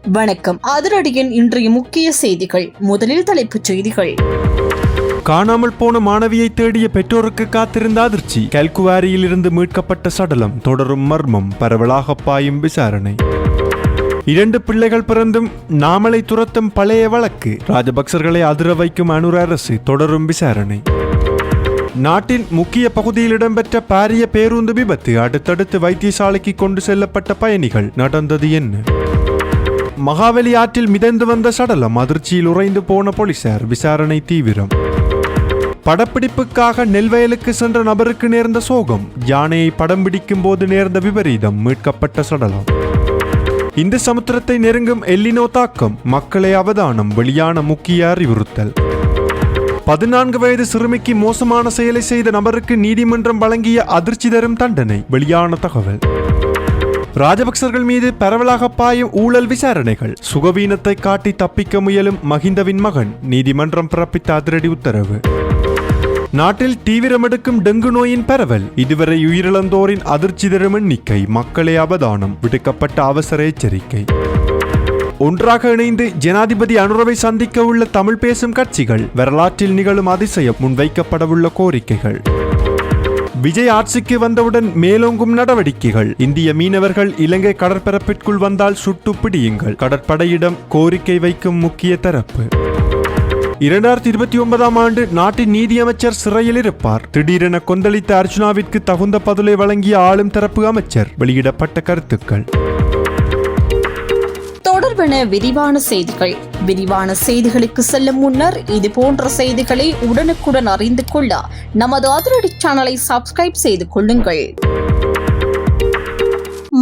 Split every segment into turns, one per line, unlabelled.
வணக்கம். அதிரடியின் இன்றைய முக்கிய செய்திகள். முதலில் தலைப்புச் செய்திகள்.
காணாமல் போன மாணவியை தேடிய பெற்றோருக்கு காத்திருந்த அதிர்ச்சி. கல்குவாரியில் இருந்து மீட்கப்பட்ட சடலம் தொடரும் மர்மம், பரவலாக பாயும் விசாரணை. 2 பிள்ளைகள் பிறந்தும் நாமலை துரத்தும் பழைய வழக்கு. ராஜபக்சர்களை அதிர வைக்கும் அனுர அரசு தொடரும் விசாரணை. நாட்டின் முக்கிய பகுதியில் இடம்பெற்ற பாரிய பேருந்து விபத்து. அடுத்தடுத்து வைத்தியசாலைக்கு கொண்டு செல்லப்பட்ட பயணிகள். நடந்தது என்ன? மகாவலி ஆற்றில் மிதந்து வந்த சடலம். அதிர்ச்சியில் உறைந்து போன போலீசார். விசாரணை தீவிரம். படப்பிடிப்புக்காக நெல்வயலுக்கு சென்ற நபருக்கு நேர்ந்த சோகம். யானையை படம் பிடிக்கும் போது நேர்ந்த விபரீதம். மீட்கப்பட்ட சடலம். இந்து சமுத்திரத்தை நெருங்கும் எல்லினோ தாக்கம். மக்களை அவதானம். வெளியான முக்கிய அறிவுறுத்தல். 14 வயது சிறுமிக்கு மோசமான செயலை செய்த நபருக்கு நீதிமன்றம் வழங்கிய அதிர்ச்சி தரும் தண்டனை. வெளியான தகவல். ராஜபக்சர்கள் மீது பரவலாக பாயும் ஊழல் விசாரணைகள். சுகவீனத்தை காட்டி தப்பிக்க முயலும் மஹிந்தவின் மகன். நீதிமன்றம் பிறப்பித்த அதிரடி உத்தரவு. நாட்டில் தீவிரமெடுக்கும் டெங்கு நோயின் பரவல். இதுவரை உயிரிழந்தோரின் அதிர்ச்சி தரும் எண்ணிக்கை. மக்களை அவதானம். விடுக்கப்பட்ட அவசர எச்சரிக்கை. ஒன்றாக இணைந்து ஜனாதிபதி அனுரவை சந்திக்க உள்ள தமிழ் பேசும் கட்சிகள். வரலாற்றில் நிகழும் அதிசயம். முன்வைக்கப்படவுள்ள கோரிக்கைகள். விஜய் ஆட்சிக்கு வந்தவுடன் மேலோங்கும் நடவடிக்கைகள். இந்திய மீனவர்கள் இலங்கை கடற்பரப்பிற்குள் வந்தால் சுட்டு பிடியுங்கள். கடற்படையிடம் கோரிக்கை வைக்கும் முக்கிய தரப்பு. 2029ஆம் ஆண்டு நாட்டின் நீதியமைச்சர் சிறையில் இருப்பார். திடீரென கொந்தளித்த அர்ஜுனாவிற்கு தகுந்த பதிலை வழங்கிய ஆளும் தரப்பு அமைச்சர். வெளியிடப்பட்ட கருத்துக்கள்.
தொடர்பான விரிவான செய்திகள். விரிவான செய்திகளுக்கு செல்லும் முன்னர் இது போன்ற செய்திகளை உடனுக்குடன் அறிந்து கொள்ள நமது அதிரடி சேனலை சப்ஸ்கிரைப் செய்து கொள்ளுங்கள்.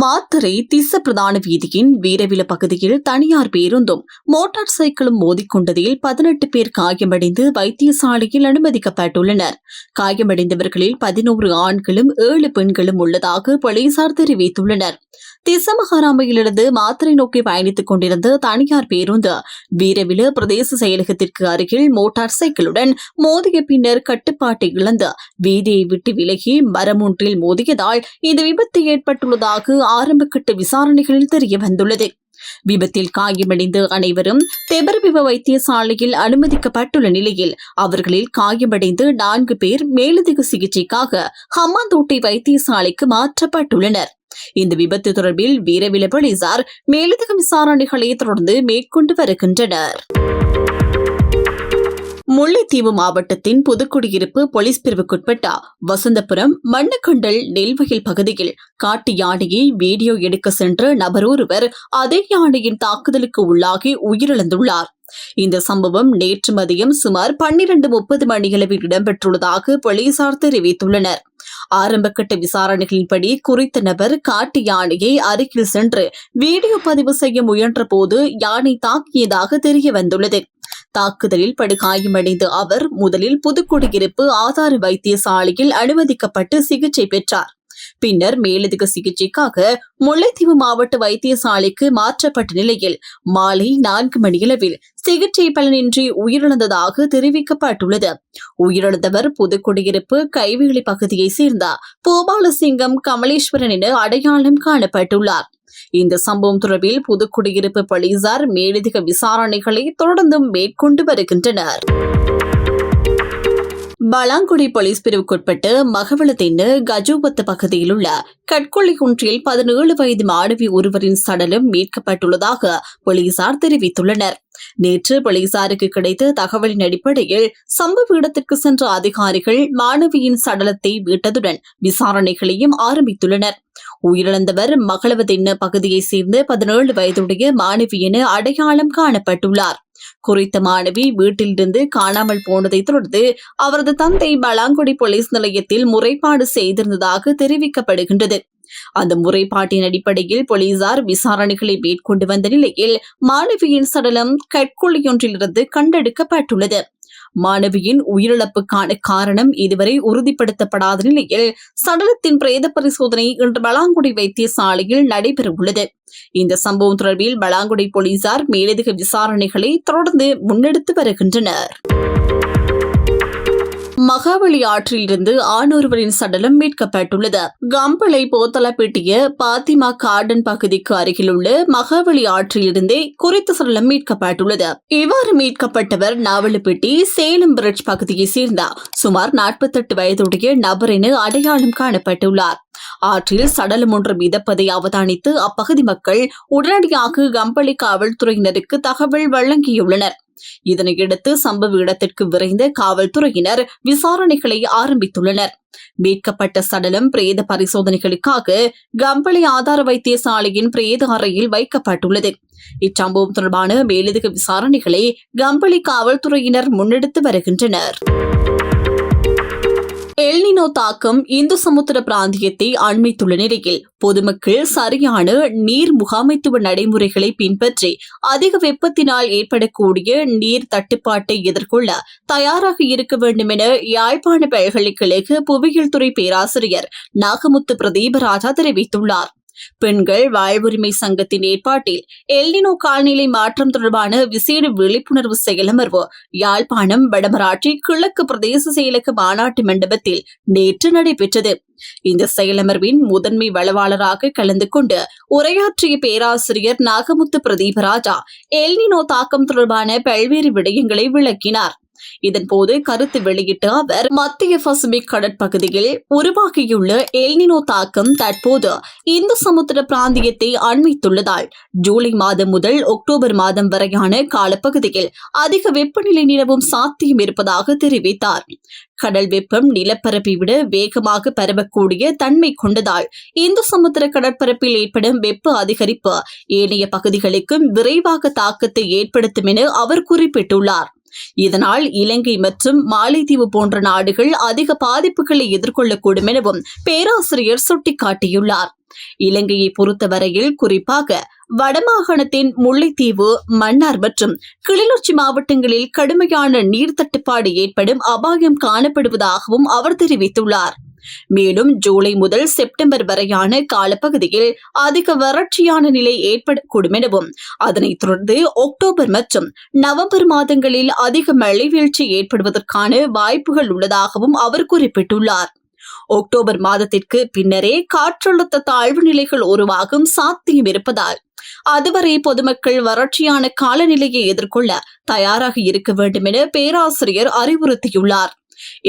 மாத்தறை திஸ்ஸ பிரதான வீதியின் வீரவில பகுதியில் தனியார் பேருந்தும் மோட்டார் சைக்கிளும் மோதிக்கொண்டதில் 18 பேர் காயமடைந்து வைத்தியசாலையில் அனுமதிக்கப்பட்டுள்ளனர். காயமடைந்தவர்களில் 11 ஆண்களும் 7 பெண்களும் உள்ளதாக போலீசார் தெரிவித்துள்ளனர். திசமகாராமையிலிருந்து மாத்தறை நோக்கி பயணித்துக் கொண்டிருந்த தனியார் பேருந்து வீரவில பிரதேச செயலகத்திற்கு அருகில் மோட்டார் சைக்கிளுடன் மோதிய பின்னர் கட்டுப்பாட்டை இழந்து வீதியை விட்டு விலகி மரம் ஒன்றில் மோதியதால் இந்த விபத்து ஏற்பட்டுள்ளதாக ஆரம்பகட்ட விசாரணைகளில் தெரிய வந்துள்ளது. விபத்தில் காயமடைந்த அனைவரும் தெபர்பிவ வைத்தியசாலையில் அனுமதிக்கப்பட்டுள்ள நிலையில் அவர்களில் காயமடைந்து 4 பேர் மேலதிக சிகிச்சைக்காக ஹம்மாந்தோட்டை வைத்தியசாலைக்கு மாற்றப்பட்டுள்ளனர். இந்த விபத்து தொடர்பில் வீரவில போலீசார் மேலதிக விசாரணைகளை தொடர்ந்து மேற்கொண்டு வருகின்றனர். முல்லைத்தீவு மாவட்டத்தின் புதுக்குடியிருப்பு போலீஸ் பிரிவுக்குட்பட்ட வசந்தபுரம் மண்ணக்கண்டல் நெல்வயல் பகுதியில் காட்டு யானையை வீடியோ எடுக்க சென்ற நபர் ஒருவர் அதே யானையின் தாக்குதலுக்கு உள்ளாகி உயிரிழந்துள்ளார். இந்த சம்பவம் நேற்று மதியம் சுமார் 12:30 மணியளவில் இடம்பெற்றுள்ளதாக போலீசார் தெரிவித்துள்ளனர். ஆரம்பகட்ட விசாரணைகளின்படி குறித்த நபர் காட்டு யானையை அருகில் சென்று வீடியோ பதிவு செய்ய முயன்ற போது யானை தாக்கியதாக தெரிய வந்துள்ளது. தாக்குதலில் படுகாயமடைந்த அவர் முதலில் புதுக்குடியிருப்பு ஆதார வைத்தியசாலையில் அனுமதிக்கப்பட்டு சிகிச்சை பெற்றார். பின்னர் மேலதிக சிகிச்சைக்காக முல்லைத்தீவு மாவட்ட வைத்தியசாலைக்கு மாற்றப்பட்ட நிலையில் மாலை 4 மணியளவில் சிகிச்சை பலனின்றி உயிரிழந்ததாக தெரிவிக்கப்பட்டுள்ளது. உயிரிழந்தவர் புதுக்குடியிருப்பு கைவேலி பகுதியைச் சேர்ந்த பூபாலசிங்கம் கமலேஸ்வரன் என அடையாளம் காணப்பட்டுள்ளார். இந்த சம்பவம் தொடர்பில் புதுக்குடியிருப்பு போலீசார் மேலதிக விசாரணைகளை தொடர்ந்து மேற்கொண்டு வருகின்றனர். பலாங்குடி போலீஸ் பிரிவுக்குட்பட்டு மகவளத்தின் கஜூபத்து பகுதியில் உள்ள கட்கொள்ளை ஒன்றில் 17 வயது மாணவி ஒருவரின் சடலம் மீட்கப்பட்டுள்ளதாக போலீசார் தெரிவித்துள்ளனர். நேற்று போலீசாருக்கு கிடைத்த தகவலின் அடிப்படையில் சம்பவ இடத்திற்கு சென்ற அதிகாரிகள் மாணவியின் சடலத்தை மீட்டதுடன் விசாரணைகளையும் ஆரம்பித்துள்ளனர். உயிரிழந்தவர் மகளவதின்ன பகுதியைச் சேர்ந்த 17 வயதுடைய மாணவி என அடையாளம் காணப்பட்டுள்ளார். குறித்த மாணவி வீட்டிலிருந்து காணாமல் போனதை தொடர்ந்து அவரது தந்தை பலாங்குடி போலீஸ் நிலையத்தில் முறைப்பாடு செய்திருந்ததாக தெரிவிக்கப்படுகின்றது. அந்த முறைப்பாட்டின் அடிப்படையில் போலீசார் விசாரணைகளை மேற்கொண்டு வந்த நிலையில் மாணவியின் சடலம் கட்கொள்ளியொன்றிலிருந்து கண்டெடுக்கப்பட்டுள்ளது. மாணவியின் உயிரிழப்புக்கான காரணம் இதுவரை உறுதிப்படுத்தப்படாத நிலையில் சடலத்தின் பிரேத பரிசோதனை இன்று பலாங்குடி வைத்தியசாலையில் நடைபெறவுள்ளது. இந்த சம்பவம் தொடர்பில் பலாங்குடி போலீசார் மேலதிக விசாரணைகளை தொடர்ந்து முன்னெடுத்து வருகின்றனர். மகாவலி ஆற்றில் இருந்து ஆணொருவரின் சடலம் மீட்கப்பட்டுள்ளது. கம்பளை போத்தலப்பட்டிய பாத்திமா கார்டன் பகுதிக்கு அருகில் உள்ள மகாவலி ஆற்றில் இருந்தே குறித்த சடலம் மீட்கப்பட்டுள்ளது. இவ்வாறு மீட்கப்பட்டவர் நாவலப்பட்டி சேலம் பிரிட்ஜ் பகுதியை சேர்ந்த சுமார் 48 வயதுடைய நபர் என அடையாளம் காணப்பட்டுள்ளார். ஆற்றில் சடலம் ஒன்று மிதப்பதை அவதானித்து அப்பகுதி மக்கள் உடனடியாக கம்பளி காவல்துறையினருக்கு தகவல் வழங்கியுள்ளனர். இதனையடுத்து சம்பவ இடத்திற்கு விரைந்த காவல்துறையினர் விசாரணைகளை ஆரம்பித்துள்ளனர். மீட்கப்பட்ட சடலம் பிரேத பரிசோதனைகளுக்காக கம்பளி ஆதார வைத்தியசாலையின் பிரேத அறையில் வைக்கப்பட்டுள்ளது. இச்சம்பவம் தொடர்பான மேலதிக விசாரணைகளை கம்பளி காவல்துறையினர் முன்னெடுத்து வருகின்றனர். எல்னினோ தாக்கம் இந்து சமுத்திர பிராந்தியத்தை அண்மித்துள்ள நிலையில் பொதுமக்கள் சரியான நீர் முகாமைத்துவ நடைமுறைகளை பின்பற்றி அதிக வெப்பத்தினால் ஏற்படக்கூடிய நீர் தட்டுப்பாட்டை எதிர்கொள்ள தயாராக இருக்க வேண்டும் என யாழ்ப்பாண பல்கலைக்கழக புவியியல் துறை பேராசிரியர் நாகமுத்து பிரதீபராஜா தெரிவித்துள்ளார். பெண்கள் வாழ்வுரிமை சங்கத்தின் ஏற்பாட்டில் எல்னினோ காலநிலை மாற்றம் தொடர்பான விசேட விழிப்புணர்வு செயலமர்வு யாழ்ப்பாணம் வடமராட்சி கிழக்கு பிரதேச செயலக மாநாட்டு மண்டபத்தில் நேற்று நடைபெற்றது. இந்த செயலமர்வின் முதன்மை வளவாளராக கலந்து கொண்டு உரையாற்றிய பேராசிரியர் நாகமுத்து பிரதீபராஜா எல்னினோ தாக்கம் தொடர்பான பல்வேறு விடயங்களை விளக்கினார். இதன்போது கருத்து வெளியிட்ட அவர் மத்திய பசிபிக் கடற்பகுதியில் உருவாகியுள்ள எல்னினோ தாக்கம் தற்போது இந்து சமுத்திர பிராந்தியத்தை அண்மித்துள்ளதால் ஜூலை மாதம் முதல் அக்டோபர் மாதம் வரையான காலப்பகுதியில் அதிக வெப்பநிலை நிலவும் சாத்தியம் இருப்பதாக தெரிவித்தார். கடல் வெப்பம் நிலப்பரப்பை விட வேகமாக பரவக்கூடிய தன்மை கொண்டதால் இந்து சமுத்திர கடற்பரப்பில் ஏற்படும் வெப்ப அதிகரிப்பு ஏனைய பகுதிகளுக்கும் விரைவாக தாக்கத்தை ஏற்படுத்தும் என அவர் குறிப்பிட்டுள்ளார். இதனால் இலங்கை மற்றும் மாலைத்தீவு போன்ற நாடுகள் அதிக பாதிப்புகளை எதிர்கொள்ளக்கூடும் எனவும் பேராசிரியர் சுட்டிக்காட்டியுள்ளார். இலங்கையை பொறுத்தவரையில் குறிப்பாக வடமாகாணத்தின் முல்லைத்தீவு, மன்னார் மற்றும் கிளிநொச்சி மாவட்டங்களில் கடுமையான நீர் தட்டுப்பாடு ஏற்படும் அபாயம் காணப்படுவதாகவும் அவர் தெரிவித்துள்ளார். மேலும் ஜூலை முதல் செப்டம்பர் வரையான காலப்பகுதியில் அதிக வறட்சியான நிலை ஏற்படக்கூடும் எனவும் அதனைத் தொடர்ந்து அக்டோபர் மற்றும் நவம்பர் மாதங்களில் அதிக மழை வீழ்ச்சி ஏற்படுவதற்கான வாய்ப்புகள் உள்ளதாகவும் அவர் குறிப்பிட்டுள்ளார். அக்டோபர் மாதத்திற்கு பின்னரே காற்றழுத்த தாழ்வு நிலைகள் உருவாகும் சாத்தியம் இருப்பதால் அதுவரை பொதுமக்கள் வறட்சியான காலநிலையை எதிர்கொள்ள தயாராக இருக்க வேண்டும் என பேராசிரியர் அறிவுறுத்தியுள்ளார்.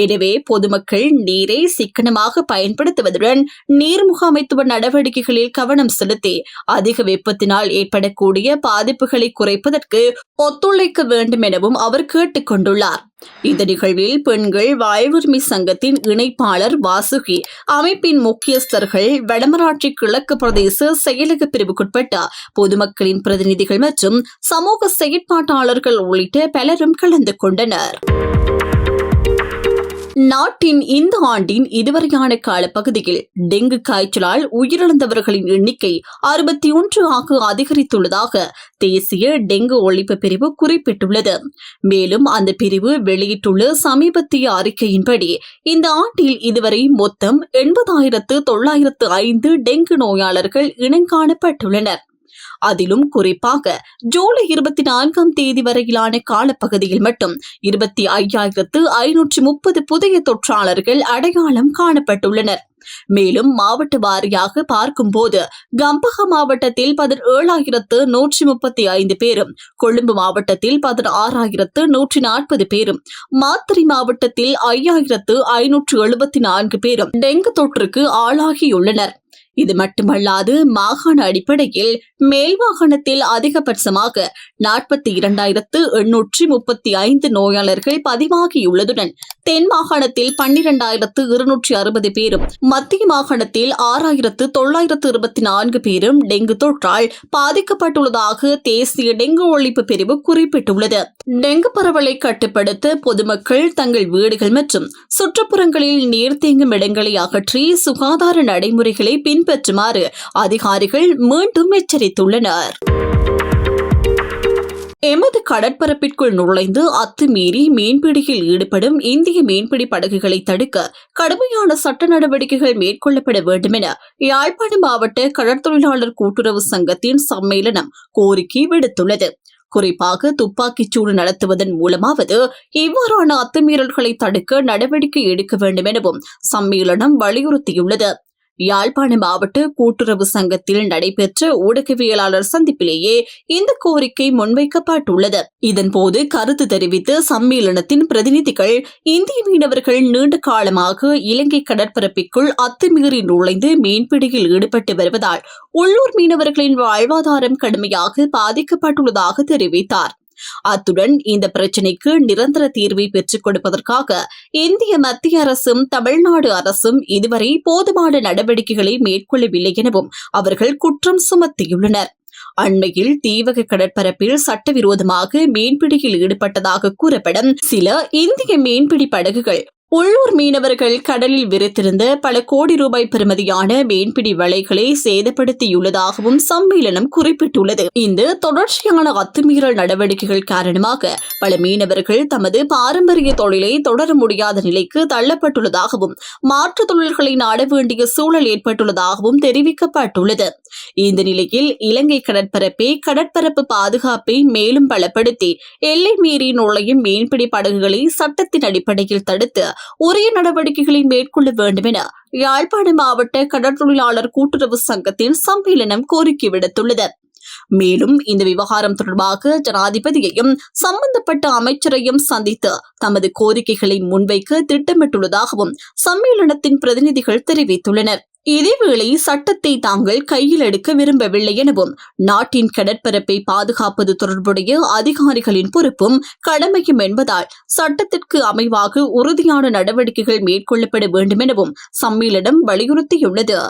எனவே பொதுமக்கள் நீரை சிக்கனமாக பயன்படுத்துவதுடன் நீர் முகாமைத்துவ நடவடிக்கைகளில் கவனம் செலுத்தி அதிக வெப்பத்தினால் ஏற்படக்கூடிய பாதிப்புகளை குறைப்பதற்கு ஒத்துழைக்க வேண்டும் எனவும் அவர் கேட்டுக் கொண்டுள்ளார். இந்த நிகழ்வில் பெண்கள் வாழ்வுரிமை சங்கத்தின் இணைப்பாளர் வாசுகி, அமைப்பின் முக்கியஸ்தர்கள், வடமராட்சி கிழக்கு பிரதேச செயலக பிரிவுக்குட்பட்ட பொதுமக்களின் பிரதிநிதிகள் மற்றும் சமூக செயற்பாட்டாளர்கள் உள்ளிட்ட பலரும் கலந்து கொண்டனர். நாட்டின் இந்த ஆண்டின் இதுவரையான காலப்பகுதியில் டெங்கு காய்ச்சலால் உயிரிழந்தவர்களின் எண்ணிக்கை 61 ஆக அதிகரித்துள்ளதாக தேசிய டெங்கு ஒழிப்பு பிரிவு குறிப்பிட்டுள்ளது. மேலும் அந்த பிரிவு வெளியிட்டுள்ள சமீபத்திய அறிக்கையின்படி இந்த ஆண்டில் இதுவரை மொத்தம் 80,905 டெங்கு நோயாளர்கள் இனங்காணப்பட்டுள்ளனர். அதிலும் குறிப்பாக ஜூலை 24ஆம் தேதி வரையிலான காலப்பகுதியில் மட்டும் 25,530 புதிய தொற்றாளர்கள் அடையாளம் காணப்பட்டுள்ளனர். மேலும் மாவட்ட வாரியாக பார்க்கும்போது கம்பஹா மாவட்டத்தில் 17,135 பேரும், கொழும்பு மாவட்டத்தில் 16,140 பேரும், மாத்தறை மாவட்டத்தில் 5,574 பேரும் டெங்கு தொற்றுக்கு ஆளாகியுள்ளனர். இது மட்டுமல்லாது மாகாண அடிப்படையில் மேல் மாகாணத்தில் அதிகபட்சமாக 42,835 நோயாளர்கள் பதிவாகியுள்ளதுடன் தென் மாகாணத்தில் 12,260 பேரும், மத்திய மாகாணத்தில் 6,924 பேரும் டெங்கு தொற்றால் பாதிக்கப்பட்டுள்ளதாக தேசிய டெங்கு ஒழிப்பு பிரிவு குறிப்பிட்டுள்ளது. டெங்கு பரவலை கட்டுப்படுத்த பொதுமக்கள் தங்கள் வீடுகள் மற்றும் சுற்றுப்புறங்களில் நீர் தேங்கும் இடங்களை அகற்றி சுகாதார நடைமுறைகளை பின்பற்றுமாறு அதிகாரிகள் மீண்டும் எச்சரித்துள்ளனர். எமது கடற்பரப்பிற்குள் நுழைந்து அத்துமீறி மீன்பிடியில் ஈடுபடும் இந்திய மீன்பிடி படகுகளை தடுக்க கடுமையான சட்ட நடவடிக்கைகள் மேற்கொள்ளப்பட வேண்டும் என யாழ்ப்பாணம் மாவட்ட கடற்தொழிலாளர் கூட்டுறவு சங்கத்தின் சம்மேளனம் கோரிக்கை விடுத்துள்ளது. குறிப்பாக துப்பாக்கிச் சூடு நடத்துவதன் மூலமாவது இவ்வாறான அத்துமீறல்களை தடுக்க நடவடிக்கை எடுக்க வேண்டும் எனவும் சம்மேளனம் வலியுறுத்தியுள்ளது. யாழ்ப்பாண மாவட்ட கூட்டுறவு சங்கத்தில் நடைபெற்ற ஊடகவியலாளர் சந்திப்பிலேயே இந்த கோரிக்கை முன்வைக்கப்பட்டுள்ளது. இதன்போது கருத்து தெரிவித்த சம்மேளனத்தின் பிரதிநிதிகள், இந்திய மீனவர்கள் நீண்ட காலமாக இலங்கை கடற்பரப்பிற்குள் அத்துமீறி நுழைந்து மீன்பிடியில் ஈடுபட்டு வருவதால் உள்ளூர் மீனவர்களின் வாழ்வாதாரம் கடுமையாக பாதிக்கப்பட்டுள்ளதாக தெரிவித்தார். அத்துடன் இந்த பிரச்சினைக்கு நிரந்தர தீர்வை பெற்றுக் கொடுப்பதற்காக இந்திய மத்திய அரசும் தமிழ்நாடு அரசும் இதுவரை போதுமான நடவடிக்கைகளை மேற்கொள்ளவில்லை எனவும் அவர்கள் குற்றம் சுமத்தியுள்ளனர். அண்மையில் தீவக கடற்பரப்பில் சட்டவிரோதமாக மீன்பிடியில் ஈடுபட்டதாக கூறப்படும் சில இந்திய மீன்பிடி படகுகள் உள்ளூர் மீனவர்கள் கடலில் விரித்திருந்த பல கோடி ரூபாய் பெறுமதியான மீன்பிடி வலைகளை சேதப்படுத்தியுள்ளதாகவும் சம்மேளனம் குறிப்பிட்டுள்ளது. இந்த தொடர்ச்சியான அத்துமீறல் நடவடிக்கைகள் காரணமாக பல மீனவர்கள் தமது பாரம்பரிய தொழிலை தொடர முடியாத நிலைக்கு தள்ளப்பட்டுள்ளதாகவும் மாற்று தொழில்களை நாட வேண்டிய சூழல் ஏற்பட்டுள்ளதாகவும் தெரிவிக்கப்பட்டுள்ளது. இந்த நிலையில் இலங்கை கடற்பரப்பு பாதுகாப்பை மேலும் பலப்படுத்தி எல்லை மீறி நுழையும் மீன்பிடி படகுகளை சட்டத்தின் அடிப்படையில் தடுத்து உரிய நடவடிக்கைகளை மேற்கொள்ள வேண்டும் என யாழ்ப்பாண மாவட்ட கடற்தொழிலாளர் கூட்டுறவு சங்கத்தின் சம்மேளனம் கோரிக்கை விடுத்துள்ளது. மேலும் இந்த விவகாரம் தொடர்பாக ஜனாதிபதியையும் சம்பந்தப்பட்ட அமைச்சரையும் சந்தித்து தமது கோரிக்கைகளை முன்வைக்க திட்டமிட்டுள்ளதாகவும் சம்மேளனத்தின் பிரதிநிதிகள் தெரிவித்துள்ளனர். இதேவேளை சட்டத்தை தாங்கள் கையில் எடுக்க விரும்பவில்லை எனவும் நாட்டின் கடற்பரப்பை பாதுகாப்பது தொடர்புடைய அதிகாரிகளின் பொறுப்பும் கடமையும் என்பதால் சட்டத்திற்கு அமைவாக உறுதியான நடவடிக்கைகள் மேற்கொள்ளப்பட வேண்டும் எனவும் சம்மேளனம் வலியுறுத்தியுள்ளது.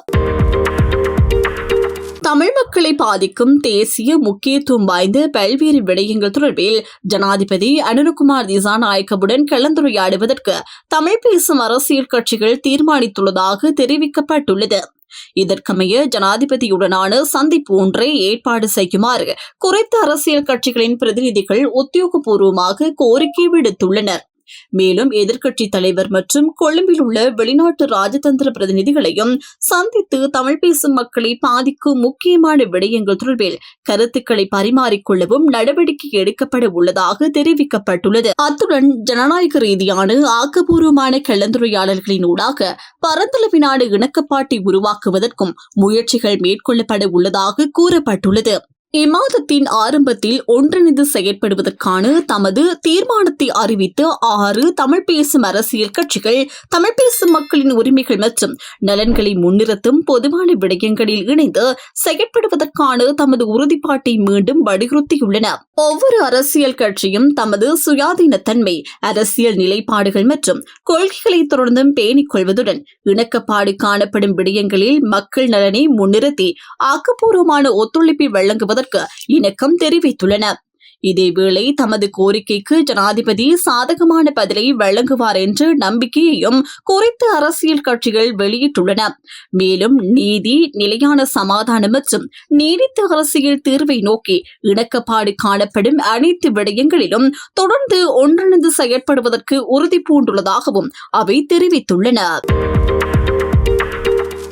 தமிழ் மக்களை பாதிக்கும் தேசிய முக்கியத்துவம் வாய்ந்த பல்வேறு விடயங்கள் தொடர்பில் ஜனாதிபதி அனுரகுமார் திசாநாயக்கவுடன் கலந்துரையாடுவதற்கு தமிழ் பேசும் அரசியல் கட்சிகள் தீர்மானித்துள்ளதாக தெரிவிக்கப்பட்டுள்ளது. இதற்கமைய ஜனாதிபதியுடனான சந்திப்பு ஒன்றை ஏற்பாடு செய்யுமாறு குறித்த அரசியல் கட்சிகளின் பிரதிநிதிகள் உத்தியோகபூர்வமாக கோரிக்கை விடுத்துள்ளனர். மேலும் எதிர்க்கட்சித் தலைவர் மற்றும் கொழும்பில் உள்ள வெளிநாட்டு ராஜதந்திர பிரதிநிதிகளையும் சந்தித்து தமிழ் பேசும் மக்களை பாதிக்கும் முக்கியமான விடயங்கள் தொடர்பில் கருத்துக்களை பரிமாறிக்கொள்ளவும் நடவடிக்கை எடுக்கப்பட உள்ளதாக தெரிவிக்கப்பட்டுள்ளது. அத்துடன் ஜனநாயக ரீதியான ஆக்கப்பூர்வமான கலந்துரையாடல்களின் ஊடாக பரந்தளவிலான இணக்கப்பாட்டை உருவாக்குவதற்கும் முயற்சிகள் மேற்கொள்ளப்பட உள்ளதாக கூறப்பட்டுள்ளது. இம்மாதத்தின் ஆரம்பத்தில் ஒன்றிணைந்து செயற்படுவதற்கான தமது தீர்மானத்தை அறிவித்த 6 தமிழ் பேசும் அரசியல் கட்சிகள் தமிழ் பேசும் மக்களின் உரிமைகள் மற்றும் நலன்களை முன்னிறுத்தும் பொதுவான விடயங்களில் இணைந்து செயற்படுவதற்கான தமது உறுதிப்பாட்டை மீண்டும் வலியுறுத்தியுள்ளன. ஒவ்வொரு அரசியல் கட்சியும் தமது சுயாதீனத்தன்மை, அரசியல் நிலைப்பாடுகள் மற்றும் கொள்கைகளை தொடர்ந்தும் பேணிக் கொள்வதுடன் இணக்கப்பாடு காணப்படும் விடயங்களில் மக்கள் நலனை முன்னிறுத்தி ஆக்கப்பூர்வமான ஒத்துழைப்பை வழங்குவது இணக்கம் தெரிவித்துள்ளன. இதேவேளை தமது கோரிக்கைக்கு ஜனாதிபதி சாதகமான பதிலை வழங்குவார் என்ற நம்பிக்கையையும் குறித்த அரசியல் கட்சிகள் வெளியிட்டுள்ளன. மேலும் நீதி, நிலையான சமாதானம் மற்றும் நீடித்த அரசியல் தீர்வை நோக்கி இணக்கப்பாடு காணப்படும் அனைத்து விடயங்களிலும் தொடர்ந்து ஒன்றிணைந்து செயற்படுவதற்கு உறுதி பூண்டுள்ளதாகவும் அவை தெரிவித்துள்ளன.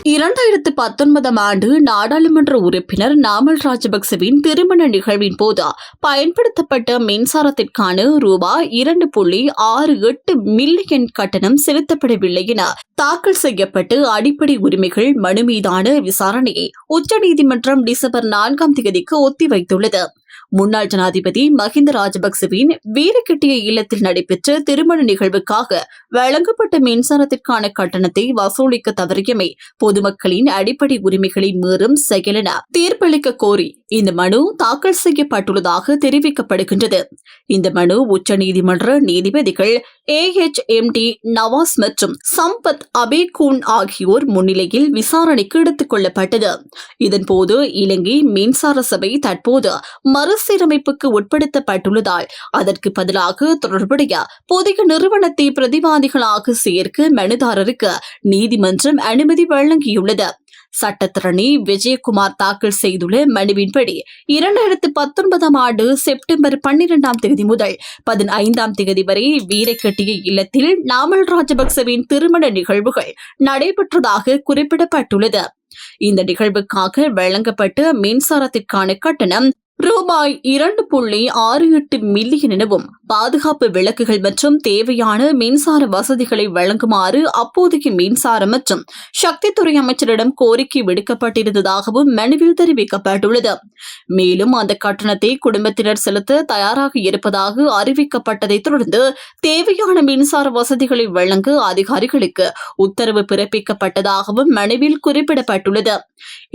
2019 ஆண்டு நாடாளுமன்ற உறுப்பினர் நாமல் ராஜபக்சவின் திருமண நிகழ்வின் போது பயன்படுத்தப்பட்ட மின்சாரத்திற்கான ரூபாய் 2.68 மில்லியன் கட்டணம் செலுத்தப்படவில்லை என தாக்கல் செய்யப்பட்டு அடிப்படை உரிமைகள் மனு மீதான விசாரணையை உச்சநீதிமன்றம் டிசம்பர் 4ஆம் தேதிக்கு ஒத்திவைத்துள்ளது. முன்னாள் ஜனாதிபதி மஹிந்த ராஜபக்சவின் வீரக்கெட்டிய இல்லத்தில் நடைபெற்ற திருமண நிகழ்வுக்காக வழங்கப்பட்ட மின்சாரத்திற்கான கட்டணத்தை வசூலிக்க தவறியமை பொதுமக்களின் அடிப்படை உரிமைகளை மீறும் செயல் என தீர்ப்பளிக்க கோரி இந்த மனு தாக்கல் செய்யப்பட்டுள்ளதாக தெரிவிக்கப்படுகின்றது. இந்த மனு உச்சநீதிமன்ற நீதிபதிகள் AHMD நவாஸ் மற்றும் சம்பத் அபேகூன் ஆகியோர் முன்னிலையில் விசாரணைக்கு எடுத்துக் கொள்ளப்பட்டது. இதன்போது இலங்கை மின்சார சபை தற்போது மறுசீரமைப்புக்கு உட்படுத்தப்பட்டுள்ளதால் அதற்கு பதிலாக தொடர்புடைய புதிய நிறுவனத்தை பிரதிவாதிகளாக சேர்க்க மனுதாரருக்கு நீதிமன்றம் அனுமதி வழங்கியுள்ளது. சட்டத்தரணி விஜயகுமார் தாக்கல் செய்துள்ள மனுவின்படி 2019 ஆண்டு செப்டம்பர் 12ஆம் தேதி முதல் 15ஆம் தேதி வரை வீரக்கெட்டிய இல்லத்தில் நாமல் ராஜபக்சவின் திருமண நிகழ்வுகள் நடைபெற்றதாக குறிப்பிடப்பட்டுள்ளது. இந்த நிகழ்வுக்காக வழங்கப்பட்ட மின்சாரத்திற்கான கட்டணம் ரூபாய் 2.68 மில்லியன் எனவும் பாதுகாப்பு விளக்குகள் மற்றும் தேவையான மின்சார வசதிகளை வழங்குமாறு அப்போதைய மின்சார மற்றும் சக்தித்துறை அமைச்சரிடம் கோரிக்கை விடுக்கப்பட்டிருந்ததாகவும் மனுவில் தெரிவிக்கப்பட்டுள்ளது. மேலும் அந்த கட்டணத்தை குடும்பத்தினர் செலுத்த தயாராக இருப்பதாக அறிவிக்கப்பட்டதை தொடர்ந்து தேவையான மின்சார வசதிகளை வழங்க அதிகாரிகளுக்கு உத்தரவு பிறப்பிக்கப்பட்டதாகவும் மனுவில் குறிப்பிடப்பட்டுள்ளது.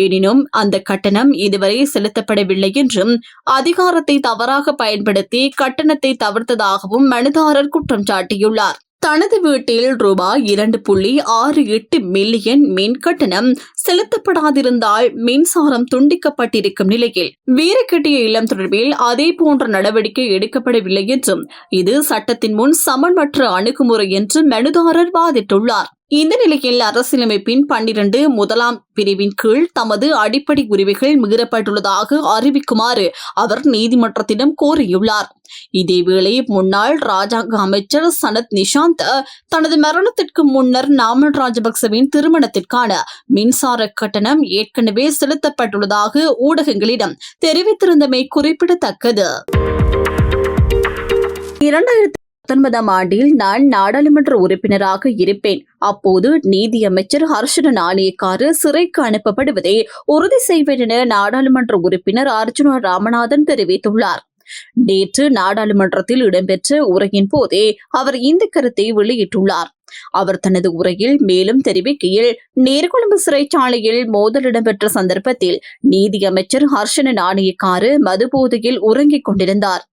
எனினும் அந்த கட்டணம் இதுவரை செலுத்தப்படவில்லை என்றும் அதிகாரத்தை தவறாக பயன்படுத்தி கட்டணத்தை தவிர்த்ததாகவும் மனுதாரர் குற்றம் சாட்டியுள்ளார். தனது வீட்டில் ரூபாய் 2.68 மில்லியன் மின் கட்டணம் செலுத்தப்படாதிருந்தால் மின்சாரம் துண்டிக்கப்பட்டிருக்கும் நிலையில் வீரக்கட்டிய இல்லம் தொடர்பில் அதே போன்ற நடவடிக்கை எடுக்கப்படவில்லை என்றும் இது சட்டத்தின் முன் சமமற்ற அணுகுமுறை என்று மனுதாரர் வாதிட்டுள்ளார். இந்த நிலையில் அரசியலமைப்பின் 12 முதலாம் பிரிவின் கீழ் தமது அடிப்படை உரிமைகள் மீறப்பட்டுள்ளதாக அறிவிக்குமாறு அவர் நீதிமன்றத்திடம் கோரியுள்ளார். இதேவேளை முன்னாள் ராஜாங்க அமைச்சர் சனத் நிஷாந்த் தனது மரணத்திற்கு முன்னர் நாமல் ராஜபக்சவின் திருமணத்திற்கான மின்சார கட்டணம் ஏற்கனவே செலுத்தப்பட்டுள்ளதாக ஊடகங்களிடம் தெரிவித்திருந்தமை குறிப்பிடத்தக்கது. 2019ஆம் ஆண்டில் நான் நாடாளுமன்ற உறுப்பினராக இருப்பேன். அப்போது நீதியமைச்சர் ஹர்ஷன நாணயக்காரு சிறைக்கு அனுப்பப்படுவதை உறுதி செய்வேன் என நாடாளுமன்ற உறுப்பினர் அர்ஜுனா ராமநாதன் தெரிவித்துள்ளார். நேற்று நாடாளுமன்றத்தில் இடம்பெற்ற உரையின் போதே அவர் இந்த கருத்தை வெளியிட்டுள்ளார். அவர் தனது உரையில் மேலும் தெரிவிக்கையில், நீர்கொழும்பு சிறைச்சாலையில் மோதல் இடம்பெற்ற சந்தர்ப்பத்தில் நீதியமைச்சர் ஹர்ஷன நாணயக்காரு மதுபோதையில் உறங்கிக் கொண்டிருந்தார்.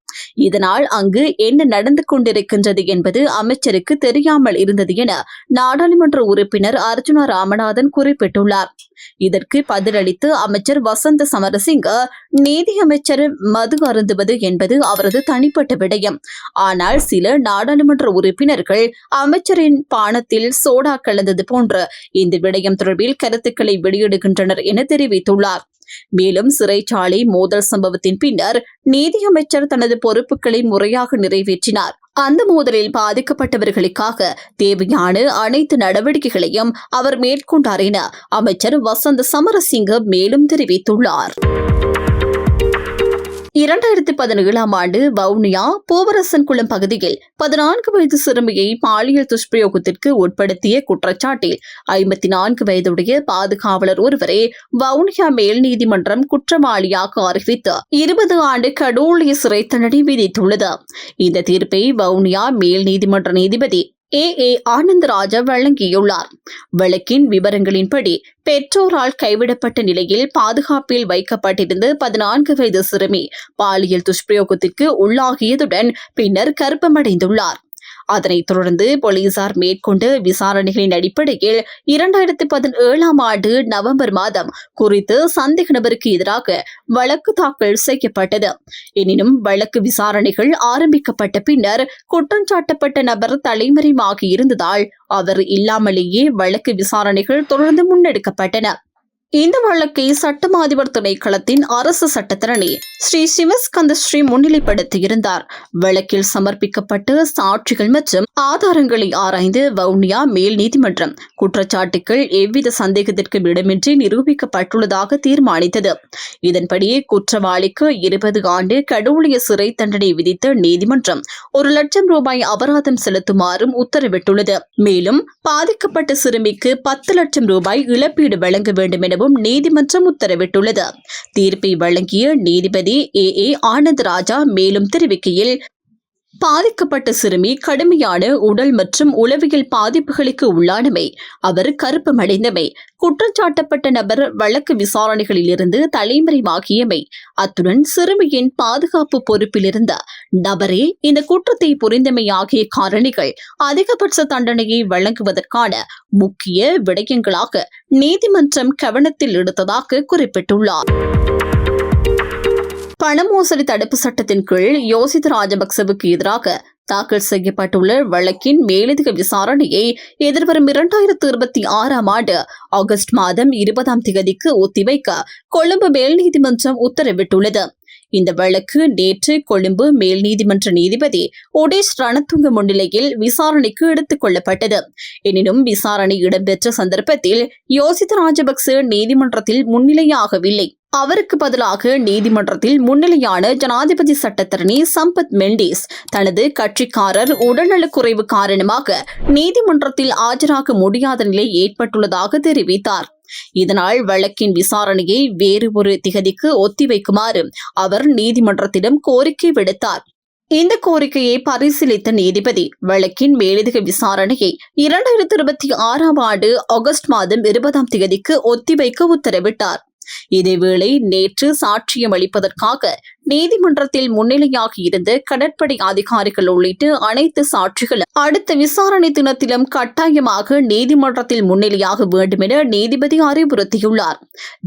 இதனால் அங்கு என்ன நடந்து கொண்டிருக்கின்றது என்பது அமைச்சருக்கு தெரியாமல் இருந்தது என நாடாளுமன்ற உறுப்பினர் அர்ஜுனா ராமநாதன் குறிப்பிட்டுள்ளார். இதற்கு பதிலளித்து அமைச்சர் வசந்த சமரசிங்க, நீதியமைச்சர் மது அருந்துவது என்பது அவரது தனிப்பட்ட விடயம். ஆனால் சில நாடாளுமன்ற உறுப்பினர்கள் அமைச்சரின் பானத்தில் சோடா கலந்தது போன்ற இந்த விடயம் தொடர்பில் கருத்துக்களை வெளியிடுகின்றனர் என தெரிவித்துள்ளார். மேலும் சிறைச்சாலை மோதல் சம்பவத்தின் பின்னர் நீதியமைச்சர் தனது பொறுப்புகளை முறையாக நிறைவேற்றினார். அந்த மோதலில் பாதிக்கப்பட்டவர்களுக்காக தேவையான அனைத்து நடவடிக்கைகளையும் அவர் மேற்கொண்டார் என அமைச்சர் வசந்த சமரசிங்க மேலும் தெரிவித்துள்ளார். 2017ஆம் ஆண்டு வவுனியா பூவரசன்குளம் பகுதியில் 14 வயது சிறுமியை பாலியல் துஷ்பிரயோகத்திற்கு உட்படுத்திய குற்றச்சாட்டில் 54 வயதுடைய பாதுகாவலர் ஒருவரை வவுனியா மேல் நீதிமன்றம் குற்றவாளியாக அறிவித்து 20 ஆண்டு கடூழிய சிறை தண்டனை விதித்துள்ளது. இந்த தீர்ப்பை வவுனியா மேல் நீதிமன்ற நீதிபதி ஏ ஆனந்தராஜா வழங்கியுள்ளார். வழக்கின் விவரங்களின்படி பெற்றோரால் கைவிடப்பட்ட நிலையில் பாதுகாப்பில் வைக்கப்பட்டிருந்த 14 வயது சிறுமி பாலியல் துஷ்பிரயோகத்திற்கு உள்ளாகியதுடன் பின்னர் கர்ப்பமடைந்துள்ளார். அதனைத் தொடர்ந்து போலீசார் மேற்கொண்ட விசாரணைகளின் அடிப்படையில் 2017ஆம் ஆண்டு நவம்பர் மாதம் குறித்து சந்தேக நபருக்கு எதிராக வழக்கு தாக்கல் செய்யப்பட்டது. எனினும் வழக்கு விசாரணைகள் ஆரம்பிக்கப்பட்ட பின்னர் குற்றஞ்சாட்டப்பட்ட நபர் தலைமறைவாகி இருந்ததால் அவர் இல்லாமலேயே வழக்கு விசாரணைகள் தொடர்ந்து முன்னெடுக்கப்பட்டன. இந்த வழக்கை சட்டமா அதிபர் திணைக்களத்தின் அரசு சட்டத்தரணி ஸ்ரீ சிவஸ்கந்த ஸ்ரீ முன்னிலைப்படுத்தியிருந்தார். வழக்கில் சமர்ப்பிக்கப்பட்ட சாட்சிகள் மற்றும் ஆதாரங்களை ஆராய்ந்து வவுனியா மேல் நீதிமன்றம் குற்றச்சாட்டுகள் எவ்வித சந்தேகத்திற்கு இடமின்றி நிரூபிக்கப்பட்டுள்ளதாக தீர்மானித்தது. இதன்படி குற்றவாளிக்கு 20 ஆண்டு கடூழிய சிறை தண்டனை விதித்த நீதிமன்றம் 1 லட்சம் ரூபாய் அபராதம் செலுத்துமாறும் உத்தரவிட்டுள்ளது. மேலும் பாதிக்கப்பட்ட சிறுமிக்கு 10 லட்சம் ரூபாய் இழப்பீடு வழங்க வேண்டும் என நீதிமன்றம் உத்தரவிட்டுள்ளது. தீர்ப்பை வழங்கிய நீதிபதி ஏ ஆனந்தராஜா மேலும் தெரிவிக்கையில், பாதிக்கப்பட்ட சிறுமி கடுமையான உடல் மற்றும் உளவியல் பாதிப்புகளுக்கு உள்ளானமை, அவர் கருப்பமடைந்தமை, குற்றஞ்சாட்டப்பட்ட நபர் வழக்கு விசாரணைகளில் இருந்து தலைமறைவாகியமை, அத்துடன் சிறுமியின் பாதுகாப்பு பொறுப்பில் இருந்த நபரே இந்த குற்றத்தை புரிந்தமை ஆகிய காரணிகள் அதிகபட்ச தண்டனையை வழங்குவதற்கான முக்கிய விடயங்களாக நீதிமன்றம் கவனத்தில் எடுத்ததாக குறிப்பிட்டுள்ளார். பண மோசடி தடுப்பு சட்டத்தின் கீழ் யோசித ராஜபக்சவுக்கு எதிராக தாக்கல் செய்யப்பட்டுள்ள வழக்கின் மேலதிக விசாரணையை எதிர்வரும் 2026ஆம் ஆண்டு ஆகஸ்ட் மாதம் 20ஆம் தேதிக்கு ஒத்திவைக்க கொழும்பு மேல் நீதிமன்றம் உத்தரவிட்டுள்ளது. இந்த வழக்கு நேற்று கொழும்பு மேல் நீதிமன்ற நீதிபதி ஒடேஷ் ரணதுங்க முன்னிலையில் விசாரணைக்கு எடுத்துக் கொள்ளப்பட்டது. எனினும் விசாரணை இடம்பெற்ற சந்தர்ப்பத்தில் யோசித ராஜபக்ச நீதிமன்றத்தில் முன்னிலையாகவில்லை. அவருக்கு பதிலாக நீதிமன்றத்தில் முன்னிலையான ஜனாதிபதி சட்டத்தரணி சம்பத் மெண்டிஸ் தனது கட்சிக்காரர் உடல்நலக்குறைவு காரணமாக நீதிமன்றத்தில் ஆஜராக முடியாத நிலை ஏற்பட்டுள்ளதாக தெரிவித்தார். இதனால் வழக்கின் விசாரணையை வேறு ஒரு திகதிக்கு ஒத்திவைக்குமாறு அவர் நீதிமன்றத்திடம் கோரிக்கை விடுத்தார். இந்த கோரிக்கையை பரிசீலித்த நீதிபதி வழக்கின் மேலதிக விசாரணையை 2026 ஆண்டு ஆகஸ்ட் மாதம் 20ஆம் தேதிக்கு ஒத்திவைக்க உத்தரவிட்டார். இதேவேளை நேற்று சாட்சியம் அளிப்பதற்காக நீதிமன்றத்தில் முன்னிலையாக இருந்த கடற்படை அதிகாரிகள் உள்ளிட்ட அனைத்து சாட்சிகளும் அடுத்த விசாரணை தினத்திலும் கட்டாயமாக நீதிமன்றத்தில் முன்னிலையாக வேண்டும் என நீதிபதி அறிவுறுத்தியுள்ளார்.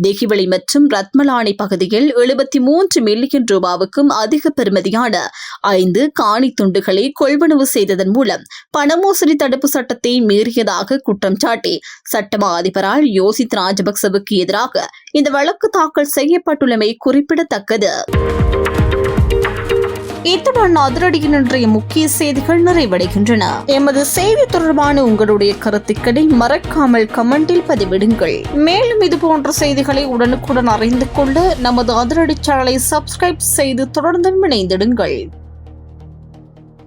தெஹிவளி மற்றும் ரத்மலானி பகுதியில் 73 மில்லியன் ரூபாவுக்கும் அதிக பெறுமதியான 5 காணி துண்டுகளை கொள்வனவு செய்ததன் மூலம் பணமோசடி தடுப்பு சட்டத்தை மீறியதாக குற்றம் சாட்டி சட்டமா அதிபரால் யோசித் ராஜபக்சவுக்கு எதிராக இந்த வழக்கு தாக்கல் செய்யப்பட்டுள்ளமை குறிப்பிடத்தக்கது. இத்துடன் அதிரடியின் இன்றைய முக்கிய செய்திகள் நிறைவடைகின்றன. எமது செய்தி தொடர்பான உங்களுடைய கருத்துக்களை மறக்காமல் கமெண்டில் பதிவிடுங்கள். மேலும் இதுபோன்ற செய்திகளை உடனுக்குடன் அறிந்து கொள்ள நமது அதிரடி சேனலை சப்ஸ்கிரைப் செய்து தொடர்ந்து இணைந்திடுங்கள்.